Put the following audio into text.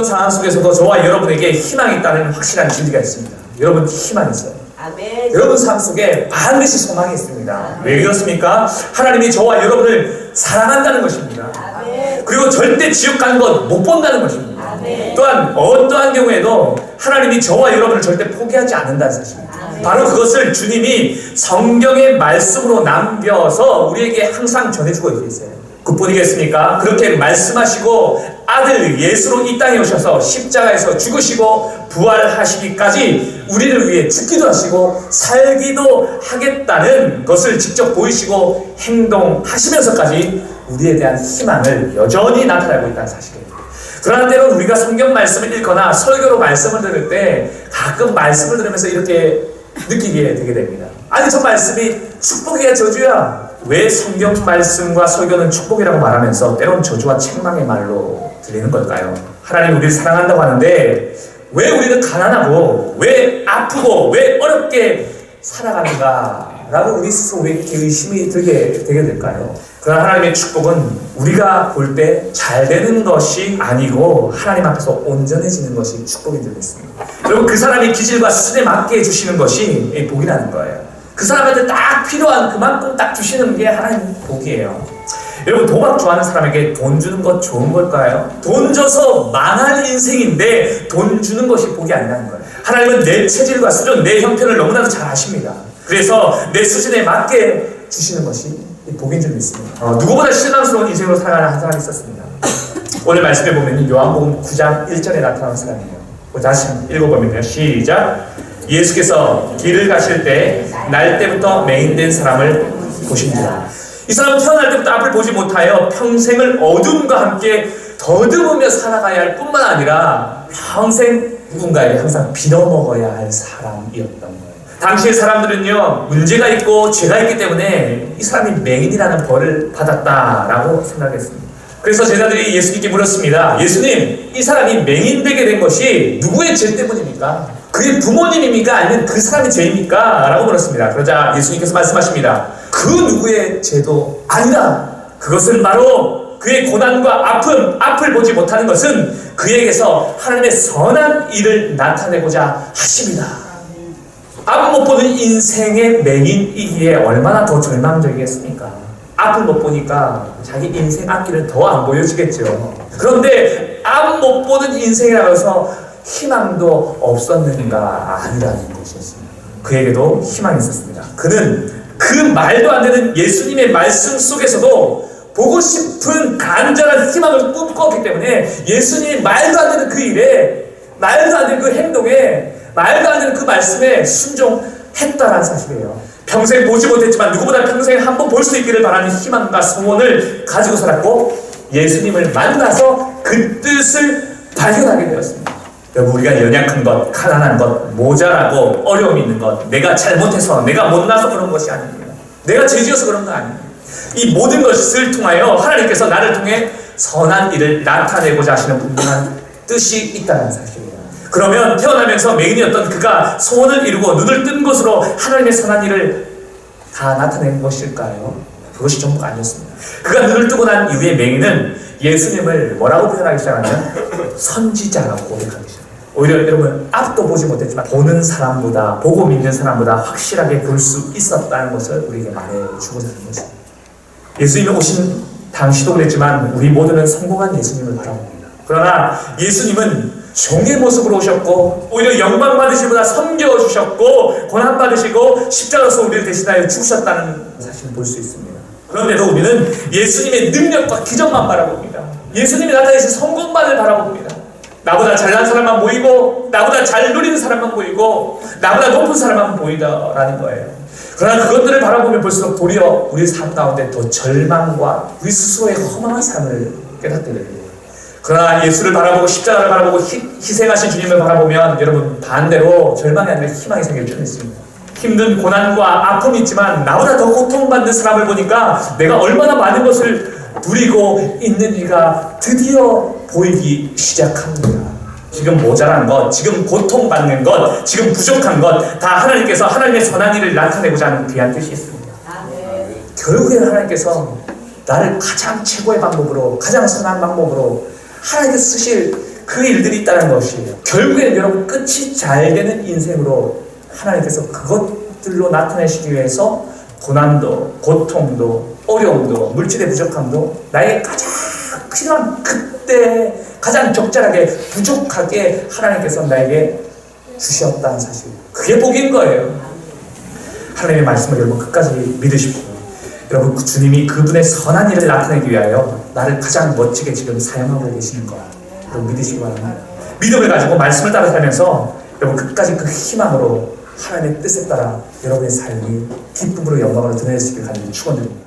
상황 속에서도 저와 여러분에게 희망이 있다는 확실한 진리가 있습니다. 여러분 희망이 있어요. 아멘. 여러분 삶 속에 반드시 소망이 있습니다. 왜 그렇습니까? 하나님이 저와 여러분을 사랑한다는 것입니다. 아멘. 그리고 절대 지옥 가는 것 못 본다는 것입니다. 아멘. 또한 어떠한 경우에도 하나님이 저와 여러분을 절대 포기하지 않는다는 사실입니다. 아멘. 바로 그것을 주님이 성경의 말씀으로 남겨서 우리에게 항상 전해주고 계세요. 그뿐이겠습니까? 그렇게 말씀하시고 아들 예수로 이 땅에 오셔서 십자가에서 죽으시고 부활하시기까지 우리를 위해 죽기도 하시고 살기도 하겠다는 것을 직접 보이시고 행동하시면서까지 우리에 대한 희망을 여전히 나타내고 있다는 사실이에요. 그러나 때로는 우리가 성경 말씀을 읽거나 설교로 말씀을 들을 때 가끔 말씀을 들으면서 이렇게 느끼게 되게 됩니다. 아니 저 말씀이 축복이야 저주야? 왜 성경 말씀과 설교는 축복이라고 말하면서 때론 저주와 책망의 말로 들리는 걸까요? 하나님 우리를 사랑한다고 하는데 왜 우리는 가난하고 왜 아프고 왜 어렵게 살아가는가 라고 우리 스스로 이렇게 의심이 되게 될까요? 그러나 하나님의 축복은 우리가 볼 때 잘 되는 것이 아니고 하나님 앞에서 온전해지는 것이 축복인 줄 믿습니다. 여러분 그 사람의 기질과 수준에 맞게 해주시는 것이 복이라는 거예요. 그 사람한테 딱 필요한 그만큼 딱 주시는 게 하나님 복이에요. 여러분 도박 좋아하는 사람에게 돈 주는 것 좋은 걸까요? 돈 줘서 망할 인생인데 돈 주는 것이 복이 아니라는 거예요. 하나님은 내 체질과 수준, 내 형편을 너무나도 잘 아십니다. 그래서 내 수준에 맞게 주시는 것이 복인 줄 믿습니다. 누구보다 실망스러운 인생으로 살아가는 한 사람이 있었습니다. 오늘 말씀에 보면 요한복음 9장 1절에 나타나는 사람이에요. 다시 읽어보면요. 시작. 예수께서 길을 가실 때 날 때부터 맹인된 사람을 보십니다. 이 사람은 태어날 때부터 앞을 보지 못하여 평생을 어둠과 함께 더듬으며 살아가야 할 뿐만 아니라 평생 누군가에게 항상 빌어먹어야 할 사람이었던 거예요. 당시의 사람들은요 문제가 있고 죄가 있기 때문에 이 사람이 맹인이라는 벌을 받았다라고 생각했습니다. 그래서 제자들이 예수님께 물었습니다. 예수님, 이 사람이 맹인되게 된 것이 누구의 죄 때문입니까? 그의 부모님입니까? 아니면 그 사람의 죄입니까? 라고 물었습니다. 그러자 예수님께서 말씀하십니다. 그 누구의 죄도 아니라 그것은 바로 그의 고난과 앞을 보지 못하는 것은 그에게서 하나님의 선한 일을 나타내고자 하십니다. 앞 못 보는 인생의 맹인이기에 얼마나 더 절망적이겠습니까? 앞을 못 보니까 자기 인생 앞길은 더 안 보여지겠죠. 그런데 앞 못 보는 인생이라고 해서 희망도 없었는가? 아니라는 것이었습니다. 그에게도 희망이 있었습니다. 그는 그 말도 안 되는 예수님의 말씀 속에서도 보고 싶은 간절한 희망을 꿈꿨기 때문에 예수님이 말도 안 되는 그 일에, 말도 안 되는 그 행동에, 말도 안 되는 그 말씀에 순종했다라는 사실이에요. 평생 보지 못했지만 누구보다 평생 한번 볼 수 있기를 바라는 희망과 소원을 가지고 살았고 예수님을 만나서 그 뜻을 발견하게 되었습니다. 여러분 우리가 연약한 것, 가난한 것, 모자라고 어려움이 있는 것, 내가 잘못해서, 내가 못나서 그런 것이 아닙니다. 내가 죄지어서 그런 거 아닙니다. 이 모든 것을 통하여 하나님께서 나를 통해 선한 일을 나타내고자 하시는 분명한 뜻이 있다는 사실이에요. 그러면 태어나면서 맹인이었던 그가 소원을 이루고 눈을 뜬 것으로 하나님의 선한 일을 다 나타낸 것일까요? 그것이 전부가 아니었습니다. 그가 눈을 뜨고 난 이후에 맹인은 예수님을 뭐라고 표현하기 시작하냐면 선지자라고 고백하기 시작합니다. 오히려 여러분 앞도 보지 못했지만 보는 사람보다, 보고 믿는 사람보다 확실하게 볼 수 있었다는 것을 우리에게 말해주고자 하는 것입니다. 예수님이 오신 당시도 그랬지만 우리 모두는 성공한 예수님을 바라봅니다. 그러나 예수님은 종의 모습으로 오셨고 오히려 영광 받으시보다 섬겨주셨고 고난 받으시고 십자가에서 우리를 대신하여 죽으셨다는 사실을 볼 수 있습니다. 그런데도 우리는 예수님의 능력과 기적만 바라봅니다. 예수님이 나타내신 성공만을 바라봅니다. 나보다 잘난 사람만 보이고 나보다 잘 누리는 사람만 보이고 나보다 높은 사람만 보이다라는 거예요. 그러나 그것들을 바라보면 볼수록 도리어 우리 삶 가운데 더 절망과 우리 스스로의 허망한 삶을 깨닫게 됩니다. 그러나 예수를 바라보고 십자가를 바라보고 희생하신 주님을 바라보면 여러분 반대로 절망이 아니라 희망이 생길 줄 믿습니다. 힘든 고난과 아픔이 있지만 나보다 더 고통받는 사람을 보니까 내가 얼마나 많은 것을 누리고 있는지가 드디어 보이기 시작합니다. 지금 모자란 것, 지금 고통받는 것, 지금 부족한 것 다 하나님께서 하나님의 선한 일을 나타내고자 하는 귀한 뜻이 있습니다. 결국에는 하나님께서 나를 가장 최고의 방법으로, 가장 선한 방법으로 하나님께서 쓰실 그 일들이 있다는 것이에요. 결국에는 여러분 끝이 잘 되는 인생으로 하나님께서 그것들로 나타내시기 위해서 고난도, 고통도, 어려움도, 물질의 부족함도 나에게 가장 필요한 그때 가장 적절하게 부족하게 하나님께서 나에게 주셨다는 사실. 그게 복인 거예요. 하나님의 말씀을 여러분 끝까지 믿으시고 여러분 주님이 그분의 선한 일을 나타내기 위하여 나를 가장 멋지게 지금 사용하고 계시는 거 여러분 믿으시기 바랍니다. 믿음을 가지고 말씀을 따라 살면서 여러분 끝까지 그 희망으로 하나님의 뜻에 따라 여러분의 삶이 기쁨으로 영광으로 드러낼 수 있게 하는 축원드립니다.